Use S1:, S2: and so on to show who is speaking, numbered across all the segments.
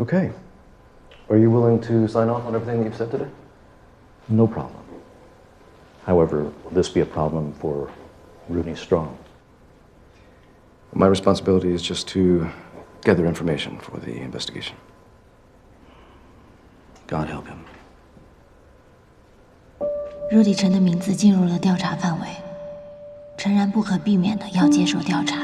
S1: Okay. Are you willing to sign off on everything that you've said today? No problem. However, will this be a problem for Rooney Strong?
S2: My responsibility is just to gather information for the investigation. God help him.
S3: 陆迪晨的名字进入了调查范围，诚然不可避免的要接受调查。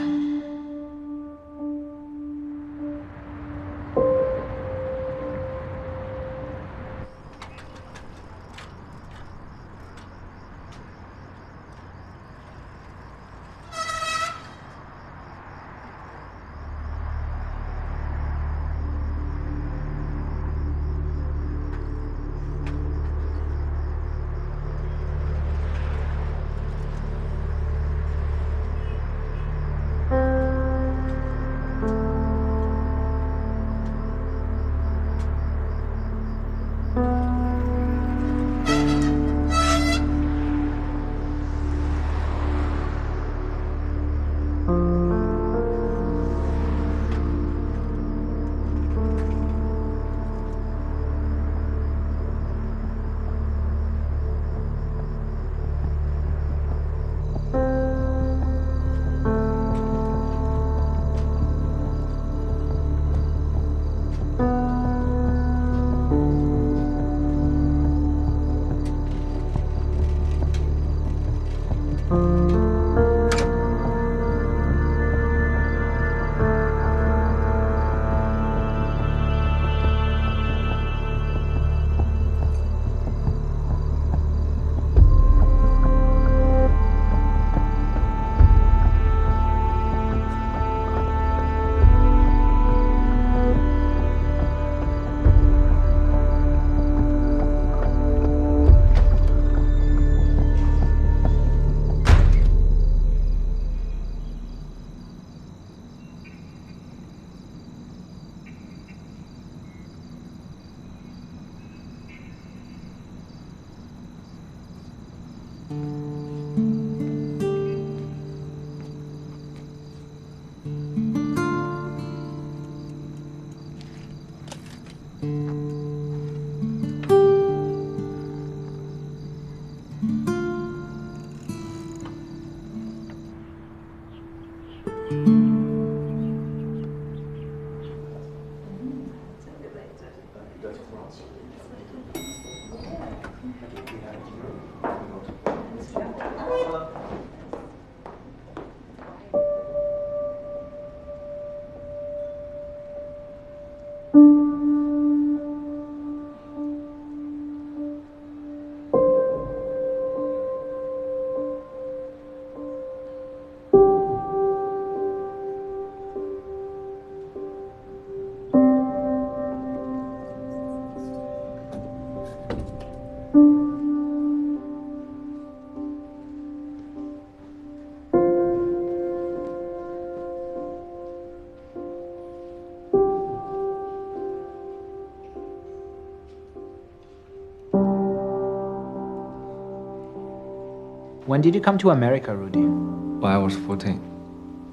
S4: When did you come to America, Rudy?
S5: When I was 14.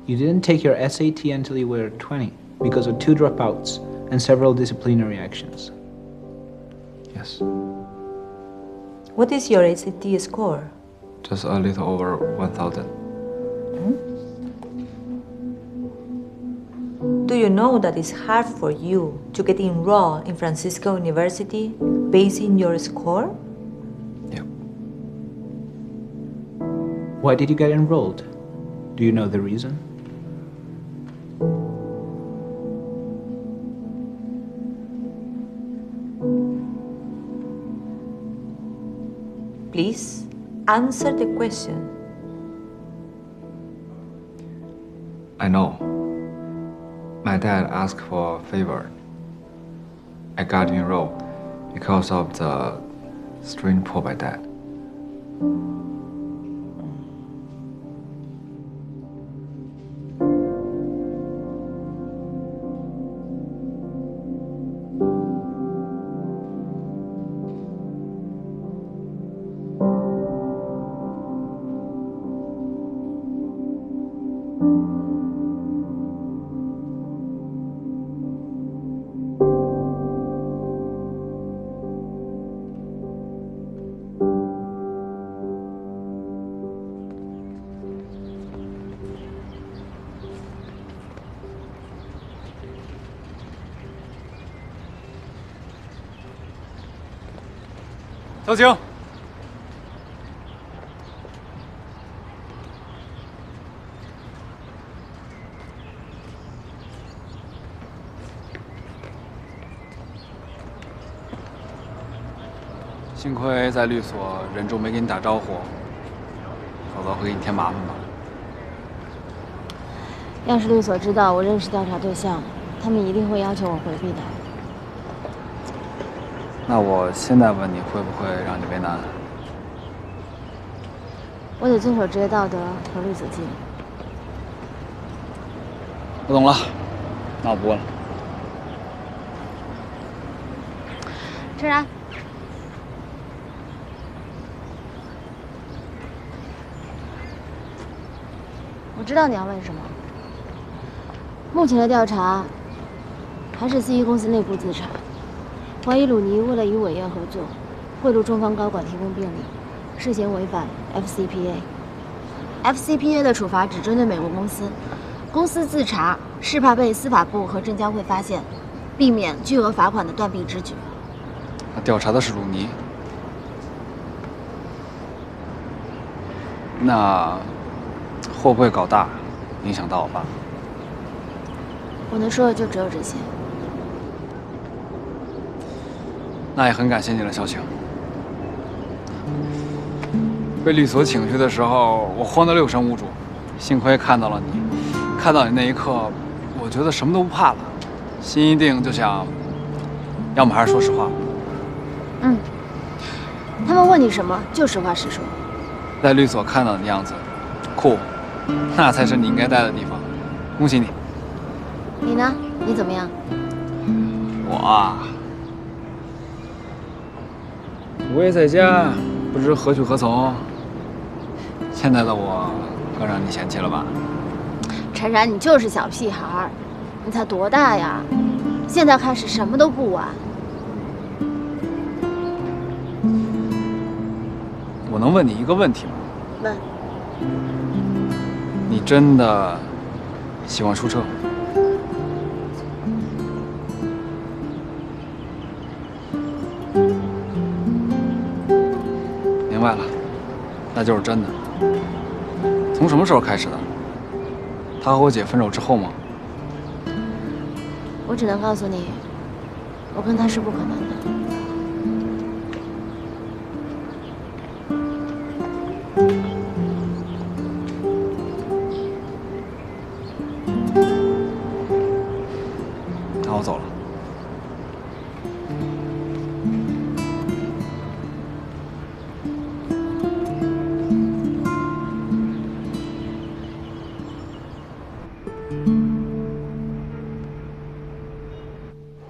S4: You didn't take your SAT until you were 20 because of 2 dropouts and several disciplinary actions.
S5: Yes.
S6: What is your SAT score?
S5: Just a little over 1,000.
S6: Do you know that it's hard for you to get enrolled in Francisco University based on your score?
S5: Yep.
S4: Why did you get enrolled? Do you know the reason?
S6: Please answer the question.
S5: I know. My dad asked for a favor. I got enrolled because of the string pulled by dad.
S7: 小青。幸亏在律所忍住没给你打招呼，否则会给你添麻烦吧。
S8: 要是律所知道我认识调查对象，他们一定会要求我回避的。
S7: 那我现在问你，会不会让你为难？
S8: 我得遵守职业道德和律所纪律。
S7: 我懂了，那我不问了。
S8: 陈然。 我知道你要问什么。目前的调查还是 C1公司内部自查，怀疑鲁尼为了与伟业合作，贿赂中方高管提供便利，涉嫌违反 FCPA。FCPA 的处罚只针对美国公司，公司自查是怕被司法部和证监会发现，避免巨额罚款的断臂之举。
S7: 那调查的是鲁尼，那。 会不会搞大，影响到我爸？
S8: 我能说的就只有这些。
S7: 那也很感谢你了，小晴。被律所请去的时候，我慌得六神无主，幸亏看到了你。看到你那一刻，我觉得什么都不怕了，心一定就想，要么还是说实话。
S8: 嗯。他们问你什么，就实话实说。
S7: 在律所看到你的样子，酷。 那才是你应该待的地方，恭喜你。
S8: 你呢？你怎么样？
S7: 我啊，我也在家，不知何去何从。现在的我，更让你嫌弃了吧？
S8: 陈然，你就是小屁孩，你才多大呀？现在开始什么都不晚。
S7: 我能问你一个问题吗？
S8: 问。
S7: 你真的喜欢出车？明白了，那就是真的。从什么时候开始的？他和我姐分手之后吗？
S8: 我只能告诉你，我跟他是不可能的。 我走了。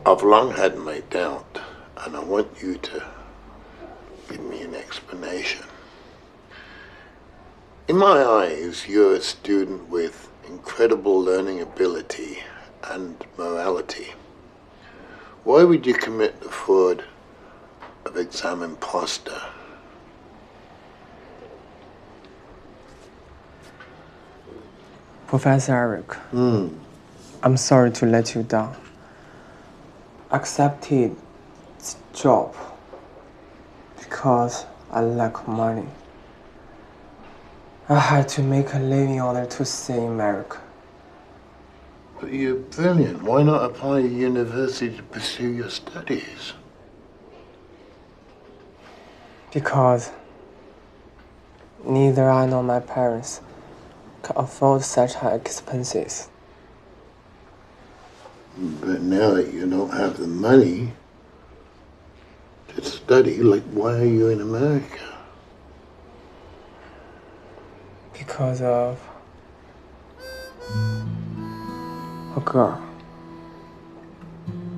S9: I've long had my doubt, and I want you to give me an explanation. In my eyes, you're a student with incredible learning ability and morality. Why would you commit the fraud of exam imposter?
S10: Professor Eric, I'm sorry to let you down. Accepted this job because I lack money. I had to make a living in order to stay in America.
S9: But you're brilliant. Why not apply to university to pursue your studies?
S10: Because neither I nor my parents can afford such high expenses.
S9: But now that you don't have the money to study, like, why are you in America?
S10: Because of a girl.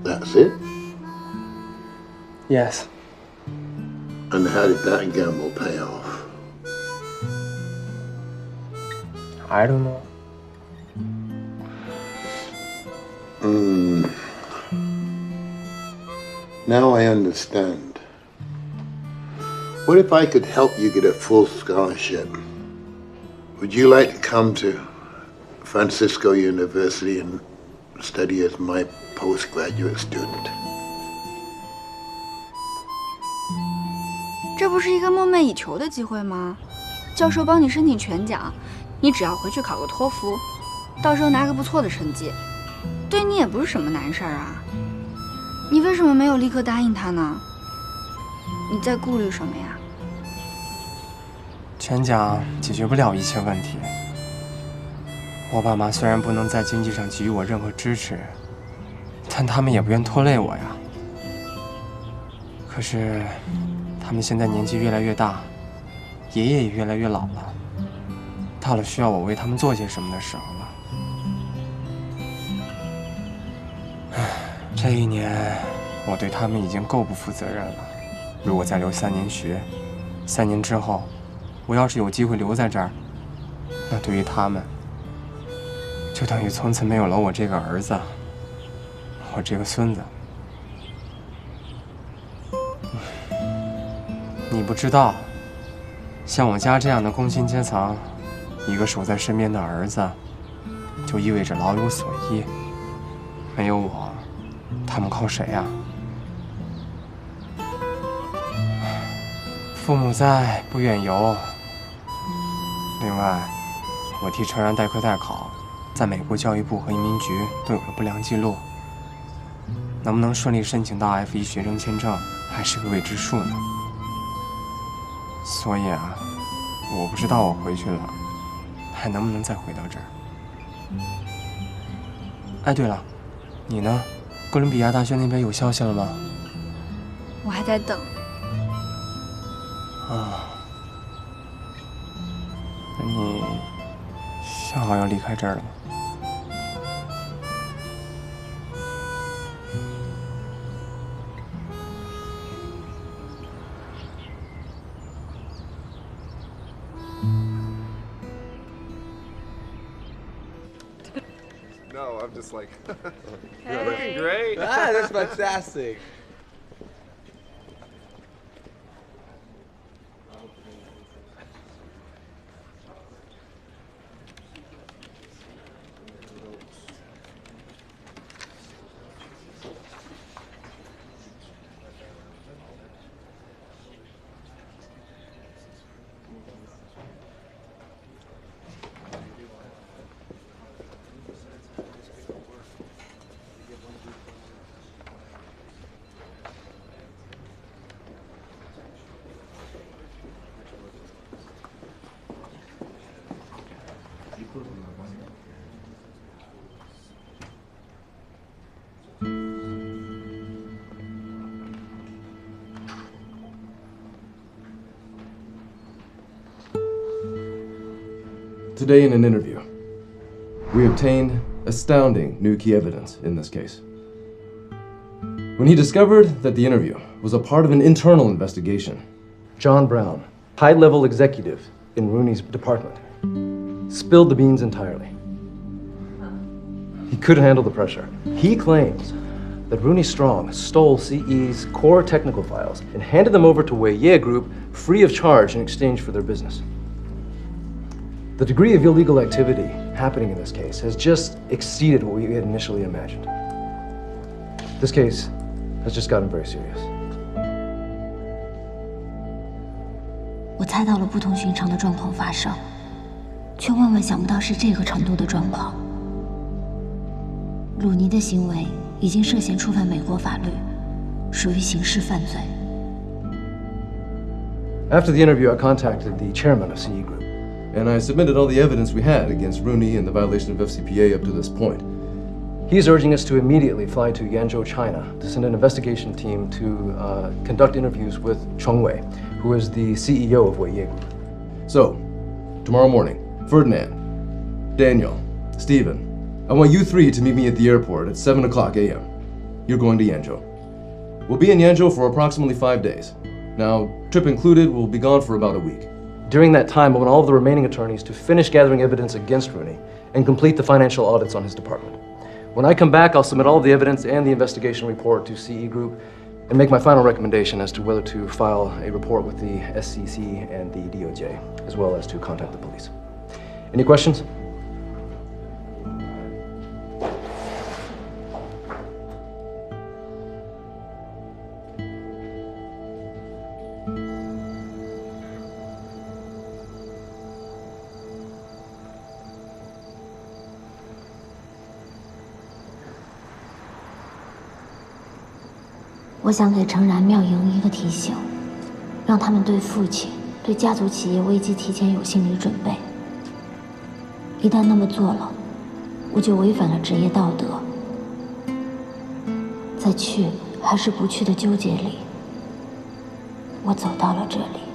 S9: That's it?
S10: Yes.
S9: And how did that gamble pay off?
S10: I don't know.
S9: Now I understand. What if I could help you get a full scholarship? Would you like to come to Francisco University and study as my postgraduate student?
S11: 这不是一个梦寐以求的机会吗？教授帮你申请全奖，你只要回去考个托福，到时候拿个不错的成绩，对你也不是什么难事儿啊。你为什么没有立刻答应他呢？你在顾虑什么呀？
S10: 全奖解决不了一切问题。我爸妈虽然不能在经济上给予我任何支持，但他们也不愿拖累我呀。可是，他们现在年纪越来越大，爷爷也越来越老了，到了需要我为他们做些什么的时候了。唉，这一年，我对他们已经够不负责任了。如果再留3年学，3年之后，我要是有机会留在这儿，那对于他们，就等于从此没有了我这个儿子，我这个孙子。你不知道，像我家这样的工薪阶层，一个守在身边的儿子，就意味着老有所依。没有我，他们靠谁呀？父母在，不远游。另外，我替陈然代课代考，在美国教育部和移民局都有了不良记录。能不能顺利申请到 F1学生签证，还是个未知数呢。所以啊，我不知道我回去了，还能不能再回到这儿。哎，对了，你呢？哥伦比亚大学那边有消息了吗？
S11: 我还在等。
S10: 啊，那你想好要离开这儿了吗
S12: ？No, I'm just like,
S13: Hey.
S12: you're looking great.
S13: Ah, that's fantastic.
S2: Today in an interview, we obtained astounding new key evidence in this case. When he discovered that the interview was a part of an internal investigation, John Brown, high-level executive in Rooney's department, spilled the beans entirely. He couldn't handle the pressure. He claims that Rooney Strong stole CE's core technical files and handed them over to Weiye Group free of charge in exchange for their business. The degree of illegal activity happening in this case has just exceeded what we had initially imagined. This case has just gotten very serious.
S3: 我猜到了不同寻常的状况发生，却万万想不到是这个程度的状况。鲁尼的行为已经涉嫌触犯美国法律，属于刑事犯罪。
S2: After the interview, I contacted the chairman of CE Group, and I submitted all the evidence we had against Rooney and the violation of FCPA up to this point. He's urging us to immediately fly to Yanzhou, China, to send an investigation team to conduct interviews with Cheng Wei, who is the CEO of Weiye Group. So, tomorrow morning, Ferdinand, Daniel, Stephen, I want you three to meet me at the airport at 7 o'clock a.m. You're going to Yanzhou. We'll be in Yanzhou for approximately 5 days. Now, trip included, we'll be gone for about a week. During that time, I want all of the remaining attorneys to finish gathering evidence against Rooney and complete the financial audits on his department. When I come back, I'll submit all of the evidence and the investigation report to CE Group and make my final recommendation as to whether to file a report with the SCC and the DOJ, as well as to contact the police. Any questions?
S3: 我想给程然、妙莹一个提醒，让他们对父亲、对家族企业危机提前有心理准备。一旦那么做了，我就违反了职业道德。在去还是不去的纠结里，我走到了这里。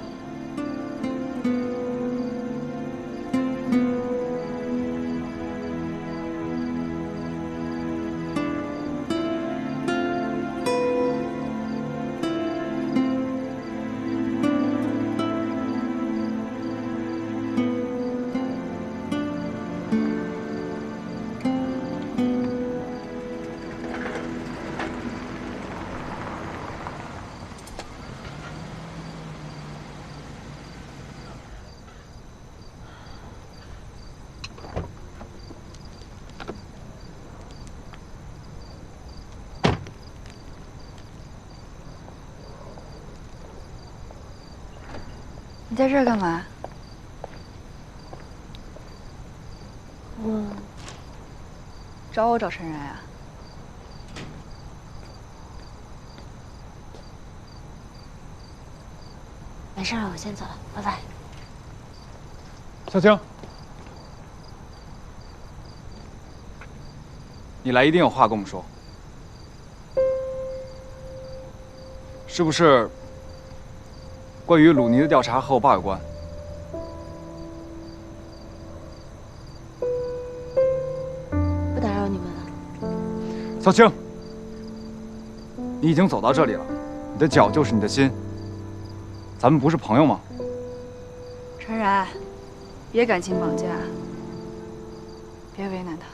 S11: 你在这儿干嘛？找我找陈然啊？
S8: 没事了，我先走了，拜拜。
S7: 小青，你来一定有话跟我们说，是不是？关于鲁尼的调查和我爸有关。
S8: 不打扰你们了。
S7: 小青，你已经走到这里了，你的脚就是你的心，咱们不是朋友吗？
S11: 陈然，别感情绑架，别为难他。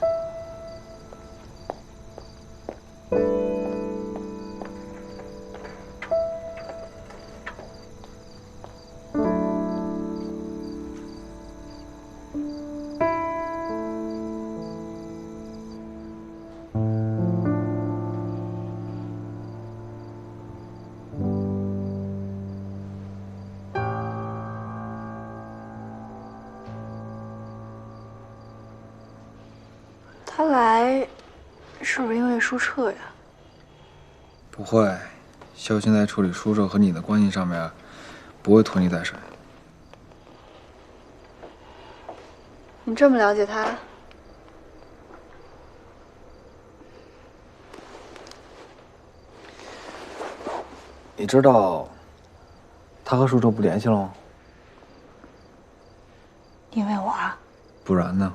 S11: 他来，是不是因为书彻呀？
S5: 不会，肖鑫在处理书彻和你的关系上面，不会拖泥带水。
S11: 你这么了解他？
S5: 你知道他和书彻不联系了吗？
S11: 因为我啊。
S5: 不然呢？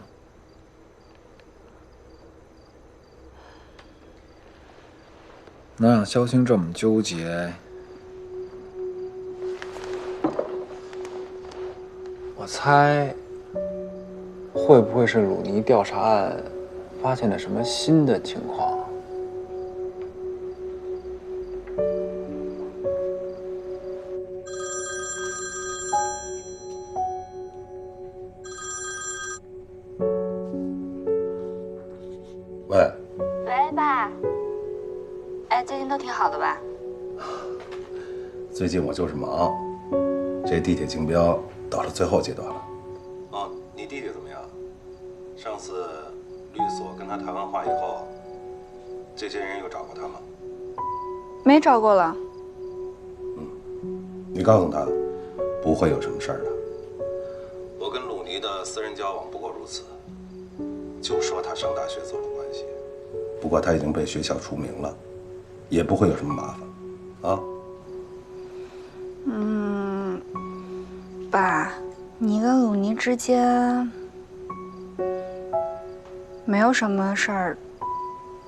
S5: 能让肖青这么纠结，我猜会不会是鲁尼调查案发现了什么新的情况？
S9: 喂，
S8: 喂，爸。哎，最近都挺好的吧？
S14: 最近我就是忙，这地铁竞标到了最后阶段了。哦，你弟弟怎么样？上次律所跟他谈完话以后，这些人有找过他吗？
S11: 没找过了。
S14: 你告诉他，不会有什么事儿的。我跟鲁尼的私人交往不过如此，就说他上大学走了关系。不过他已经被学校除名了，也不会有什么麻烦，啊。
S11: 爸，你跟鲁尼之间没有什么事儿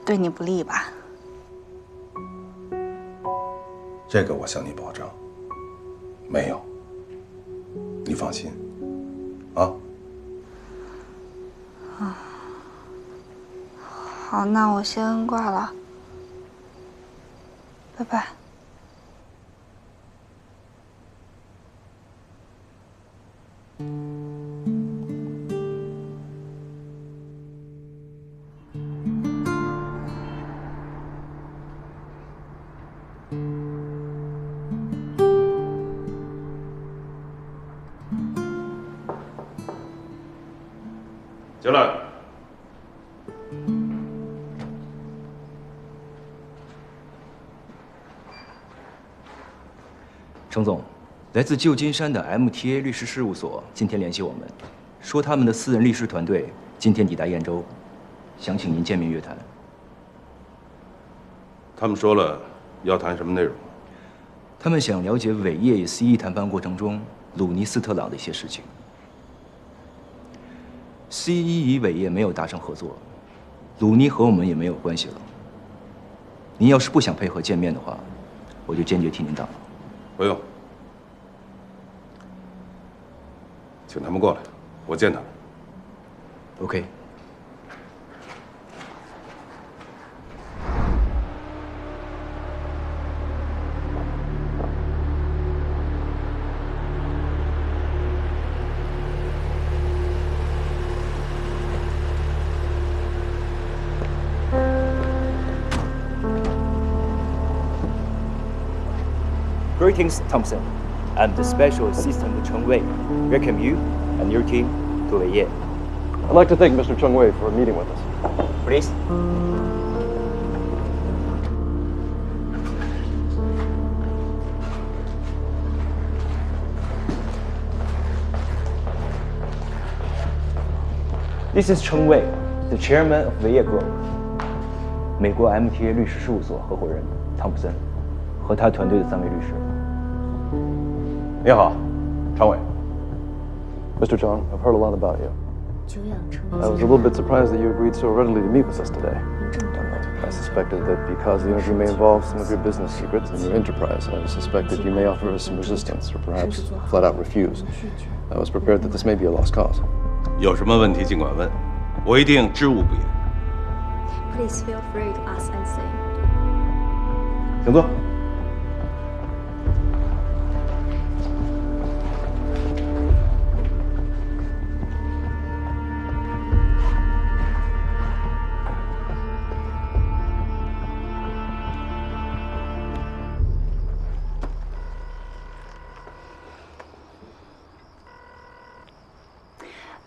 S11: 对你不利吧？
S14: 这个我向你保证，没有。你放心，啊。
S11: 好，那我先挂了，拜拜。
S14: 进来。
S15: 程总，来自旧金山的 MTA 律师事务所今天联系我们，说他们的私人律师团队今天抵达燕州，想请您见面约谈。
S14: 他们说了要谈什么内容？
S15: 他们想了解伟业与 CE 谈判过程中鲁尼斯特朗的一些事情。CE 与伟业没有达成合作，鲁尼和我们也没有关系了。您要是不想配合见面的话，我就坚决替您挡了。
S14: 不用，请他们过来，我见他们。
S15: OK。Greetings, Thompson. I'm the Special Assistant Cheng Wei. Welcome you and your team to Weiye.
S2: I'd like to thank Mr. Cheng Wei for meeting with us.
S15: Please. This is Cheng Wei, the chairman of Weiye Group. 美国 MTA 律师事务所合伙人汤普森和他团队的3位律师。
S2: 你好，常委。Mr. Zhang, I've heard a lot about you. I was a little bit surprised that you agreed so readily to meet with us today. I suspected that because the interview may involve some of your business secrets and your enterprise, I suspected you may offer us some resistance or perhaps flat out refuse. I was prepared that this may be a lost cause.
S14: 有什么问题尽管问，我一定知无不言。
S16: Please feel free to ask anything.
S2: 请坐。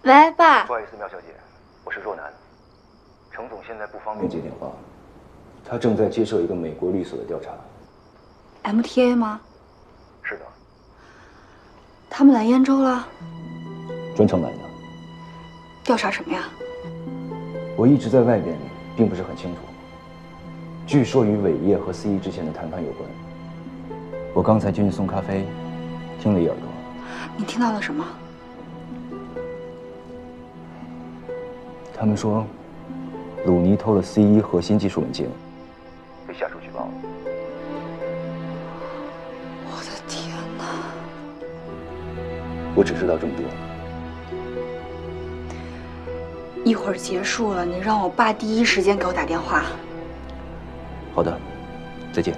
S11: 喂，爸。
S15: 不好意思，苗小姐，我是若楠。程总现在不方便接电话，他正在接受一个美国律所的调查。
S11: MTA 吗？
S15: 是的。
S11: 他们来燕州了？
S15: 专程来的。
S11: 调查什么呀？
S15: 我一直在外边，并不是很清楚。据说与伟业和 CE 之前的谈判有关。我刚才进去送咖啡，听了一耳朵。
S11: 你听到了什么？
S15: 他们说，鲁尼偷了 CE 核心技术文件，被下属举报了。
S11: 我的天哪！
S15: 我只知道这么多。
S11: 一会儿结束了，你让我爸第一时间给我打电话。
S15: 好的，再见。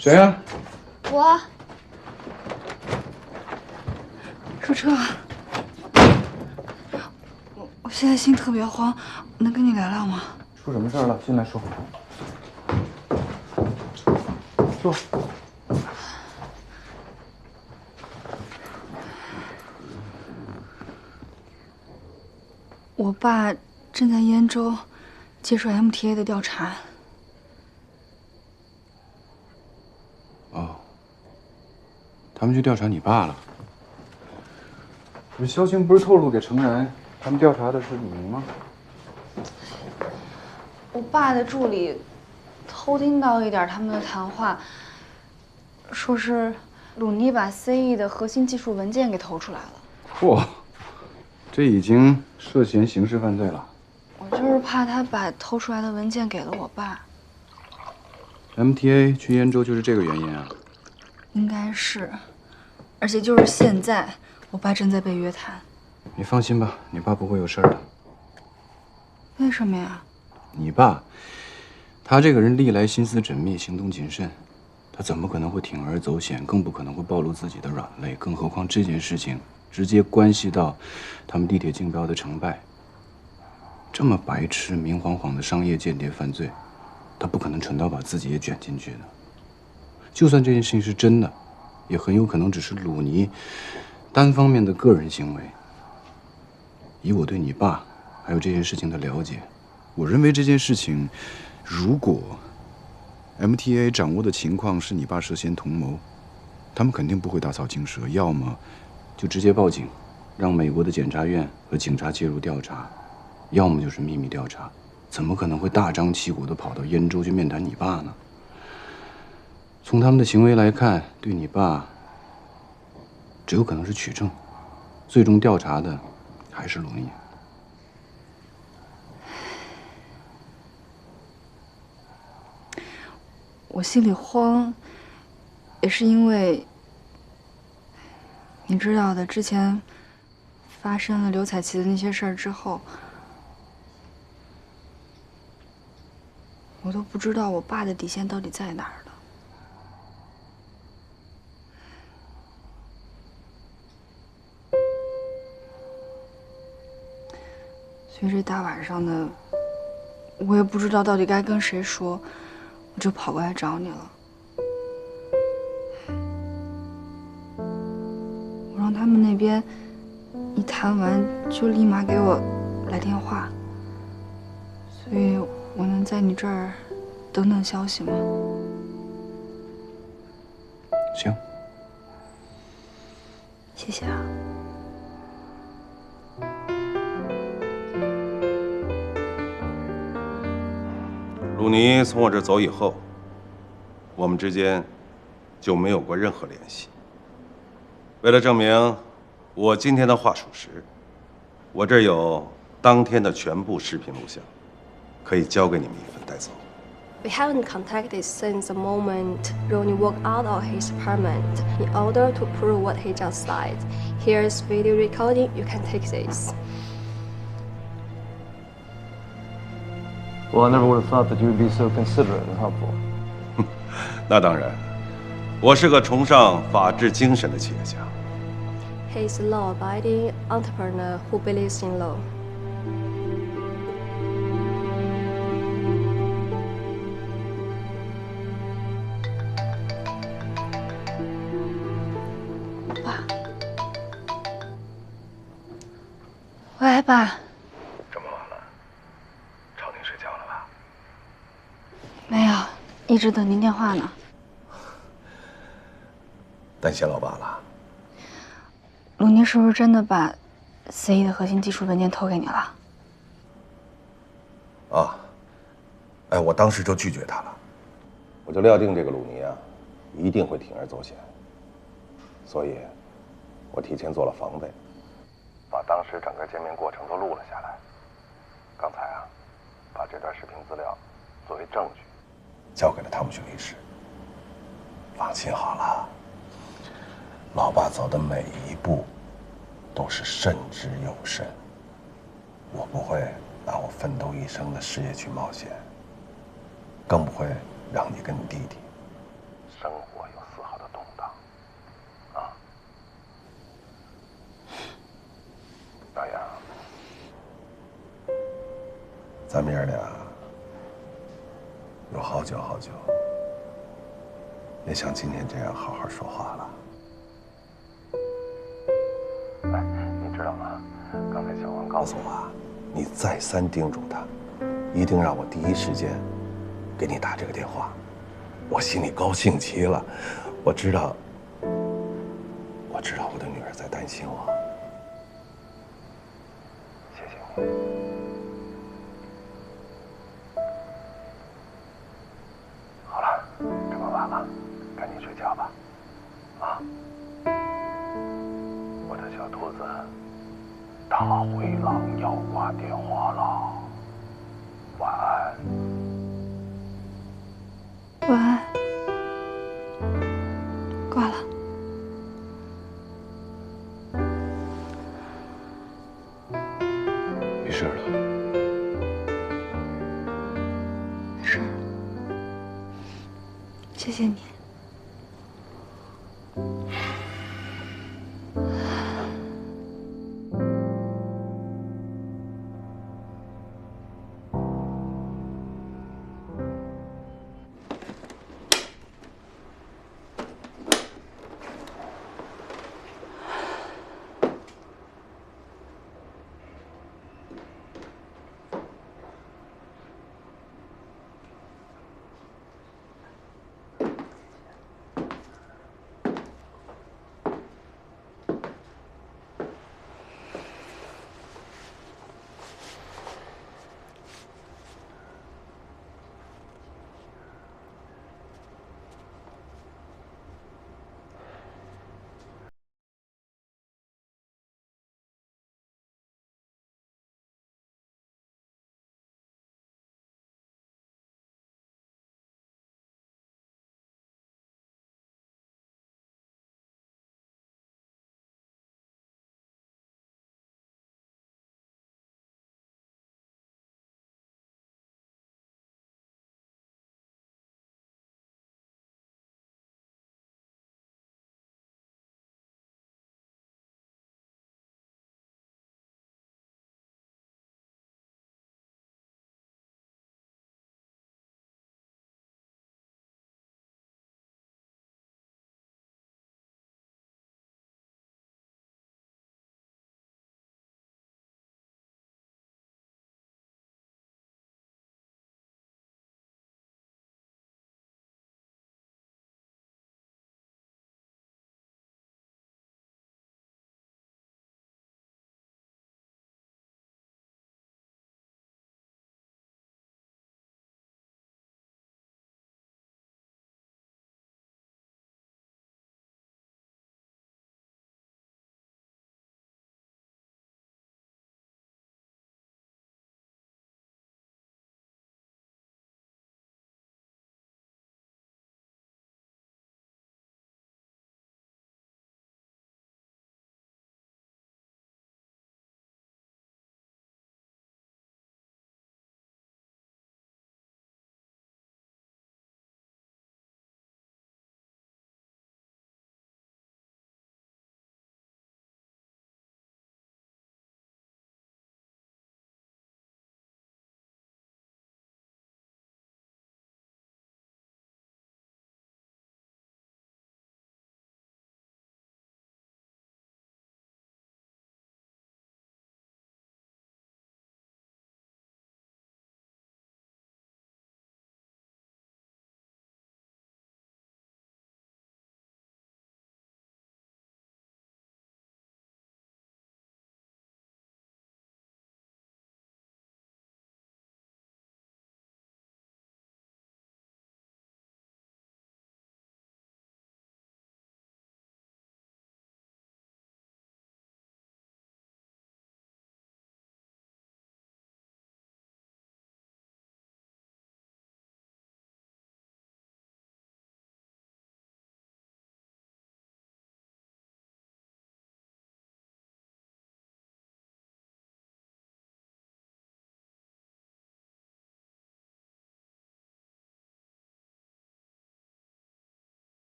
S13: 谁呀？
S11: 我。出车。我现在心特别慌，能跟你聊聊吗？
S13: 出什么事儿了？进来说。坐。
S11: 我爸正在燕州接受 MTA 的调查。
S13: 哦，他们去调查你爸了。这肖青不是透露给程然，他们调查的是你吗？
S11: 我爸的助理偷听到一点他们的谈话，说是鲁尼把 CE 的核心技术文件给偷出来了。
S13: 嚯，这已经涉嫌刑事犯罪了。
S11: 我就是怕他把偷出来的文件给了我爸。
S13: MTA 去燕州就是这个原因啊？
S11: 应该是，而且就是现在，我爸正在被约谈。
S13: 你放心吧，你爸不会有事儿的。
S11: 为什么呀？
S13: 你爸，他这个人历来心思缜密，行动谨慎，他怎么可能会铤而走险，更不可能会暴露自己的软肋。更何况这件事情直接关系到他们地铁竞标的成败。这么白痴、明晃晃的商业间谍犯罪，他不可能蠢到把自己也卷进去的。就算这件事情是真的，也很有可能只是鲁尼单方面的个人行为。以我对你爸还有这件事情的了解，我认为这件事情，如果 MTA 掌握的情况是你爸涉嫌同谋，他们肯定不会打草惊蛇，要么就直接报警，让美国的检察院和警察介入调查，要么就是秘密调查。怎么可能会大张旗鼓地跑到燕州去面谈你爸呢？从他们的行为来看，对你爸只有可能是取证，最终调查的还是鲁尼。
S11: 我心里慌，也是因为你知道的，之前发生了刘彩琪的那些事儿之后，我都不知道我爸的底线到底在哪儿了。所以这大晚上的，我也不知道到底该跟谁说，我就跑过来找你了。我让他们那边一谈完就立马给我来电话，所以我能在你这儿等等消息吗？
S13: 行，
S11: 谢谢啊。
S14: 鲁尼从我这走以后，我们之间就没有过任何联系。为了证明我今天的话属实，我这儿有当天的全部视频录像，可以交给你们一份带走。
S16: We haven't contacted since the moment Ronnie walked out of his apartment in order to prove what he just said. Here's video recording. You can take this.
S2: Well, I never would have thought that you would be so considerate and helpful.
S14: 那当然，我是个崇尚法治精神的企业家。
S16: He's a law-abiding entrepreneur who believes in law.
S11: 爸，喂，爸。
S14: 这么晚了，吵您睡觉了吧？
S11: 没有，一直等您电话呢。
S14: 担心老爸了？
S11: 鲁尼是不是真的把 CE 的核心技术文件偷给你了？
S14: 啊，哎，我当时就拒绝他了，我就料定这个鲁尼啊，一定会铤而走险，所以，我提前做了防备，把当时整个见面过程都录了下来。刚才啊，把这段视频资料作为证据，交给了汤姆逊律师。放心好了，老爸走的每一步都是慎之又慎，我不会拿我奋斗一生的事业去冒险，更不会让你跟你弟弟生活有丝毫的动荡。啊，小杨，咱们爷俩有好久好久没像今天这样好好说话了。哎，你知道吗？刚才小王告诉我啊，你再三叮嘱他，一定让我第一时间给你打这个电话。我心里高兴极了，我知道我的女儿在担心我。谢谢你。好了，这么晚了，赶紧睡觉吧。啊，我的小兔子，大灰狼要挂电话了，晚安。
S11: 晚安。挂了。
S13: 没事了。
S11: 没事。谢谢你。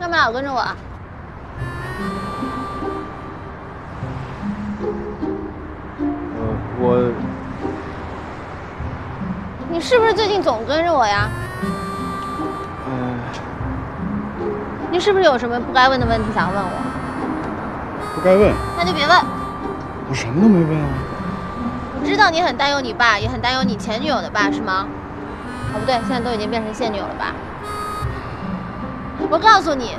S8: 干嘛老跟着我啊？
S2: 我
S8: 你是不是最近总跟着我呀？你是不是有什么不该问的问题想问我？
S2: 不该问，
S8: 那就别问。
S2: 我什么都没问啊。
S8: 我知道你很担忧你爸，也很担忧你前女友的爸，是吗？哦，不对，现在都已经变成现女友了吧？我告诉你，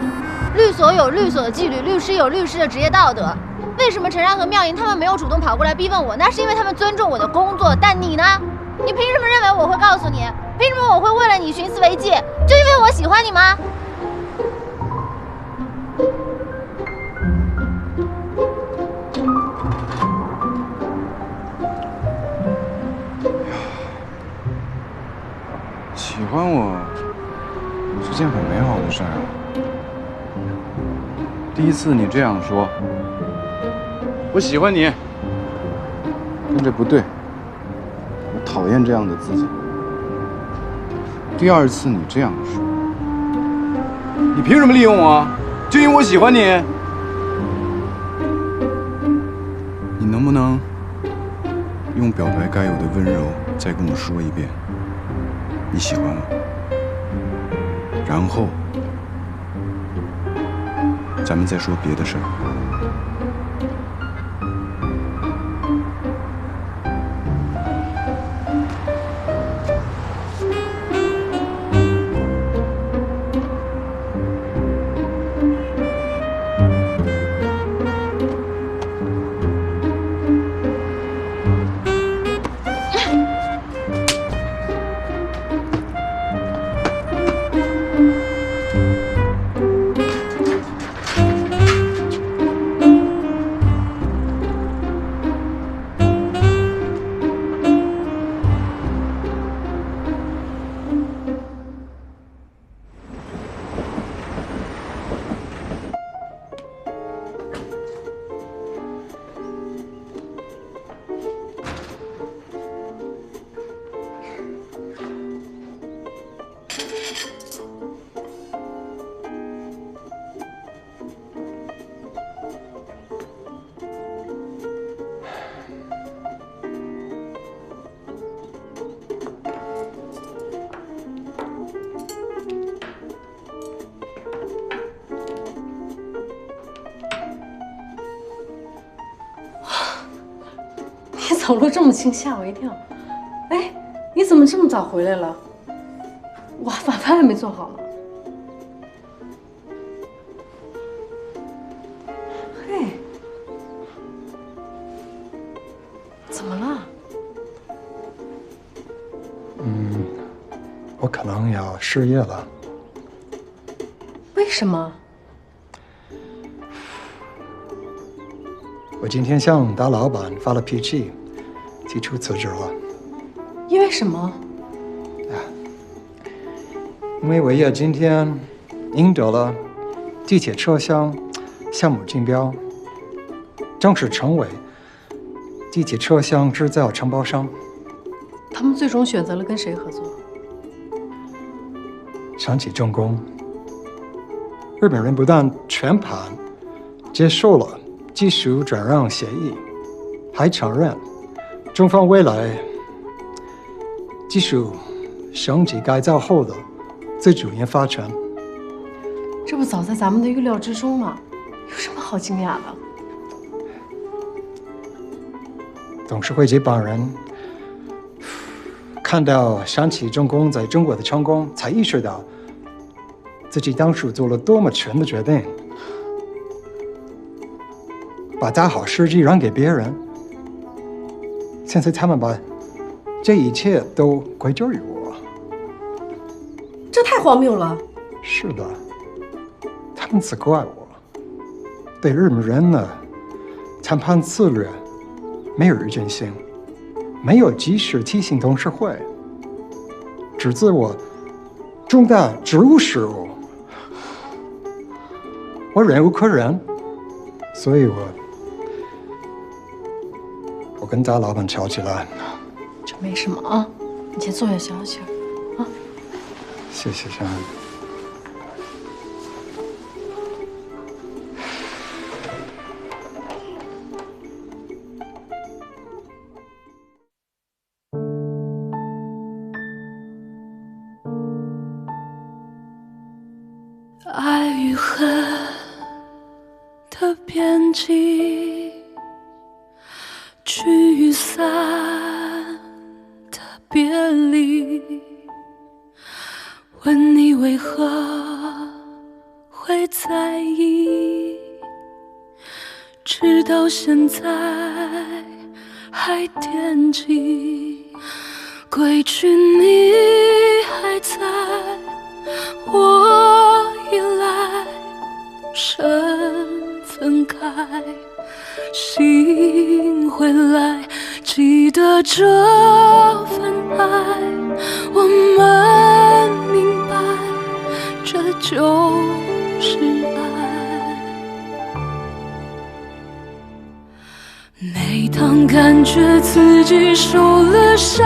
S8: 律所有律所的纪律，律师有律师的职业道德。为什么陈然和妙莹他们没有主动跑过来逼问我？那是因为他们尊重我的工作。但你呢？你凭什么认为我会告诉你？凭什么我会为了你寻思为继？就因为我喜欢你吗？
S13: 喜欢我是件很美好的事儿啊。第一次你这样说，我喜欢你，但这不对，我讨厌这样的自己。第二次你这样说，你凭什么利用我？就因为我喜欢你？你能不能用表白该有的温柔再跟我说一遍？你喜欢我，然后咱们再说别的事儿。
S17: 走路这么轻，吓我一跳。哎，你怎么这么早回来了？晚饭还没做好呢。嘿，怎么了？
S18: 我可能要失业了。
S17: 为什么？
S18: 我今天向大老板发了脾气，提出辞职了。
S17: 因为什么？
S18: 因为伟业今天赢得了地铁车厢项目竞标，正式成为地铁车厢制造承包商。
S17: 他们最终选择了跟谁合作？
S18: 山崎重工。日本人不但全盘接受了技术转让协议，还承认中方未来技术升级改造后的自主研发权。
S17: 这不早在咱们的预料之中吗？有什么好惊讶的？
S18: 董事会这帮人看到山崎重工在中国的成功，才意识到自己当初做了多么蠢的决定，把大好时机让给别人。现在他们把这一切都归咎于我。
S17: 这太荒谬了。
S18: 是的，他们责怪我对日本人的谈判策略没有预见性，没有及时提醒董事会，指责我重大职务失误。我忍无可忍，所以我跟大老板吵起来。
S17: 这没什么啊，你先坐下消消气儿啊。
S18: 谢谢珊。
S19: 恨的边际，聚散的别离，问你为何会在意，直到现在还惦记，归去你还在，我已来身分开，心回来，记得这份爱，我们明白，这就是爱。每当感觉自己受了伤，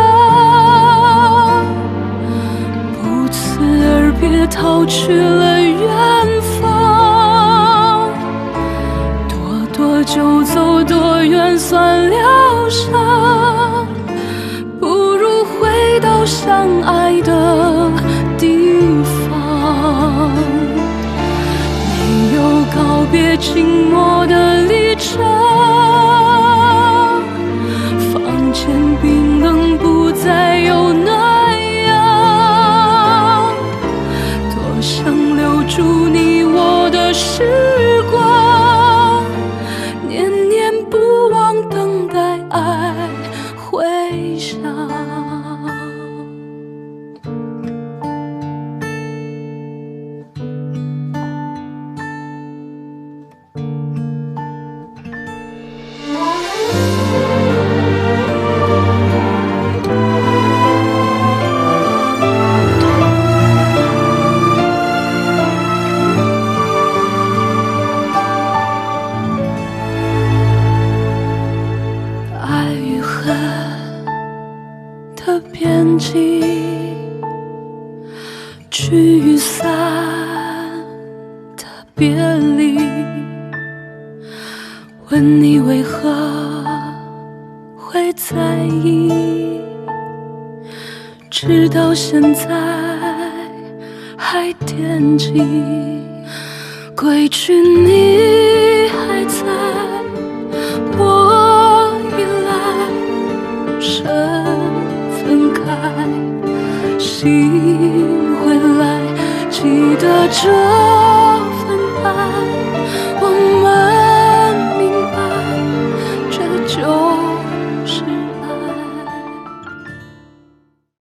S19: 不辞而别，逃去了远方，多多就走，多远算疗伤，不如回到相爱的地方，没有告别静默的离场，房间冰冷，不再有暖阳，多想留住你我的时光，念念不忘，等待爱回响。爱与恨的边际，聚与散的别离，问你为何会在意，直到现在还惦记，归去你还在，我已来身分开，心回来，记得这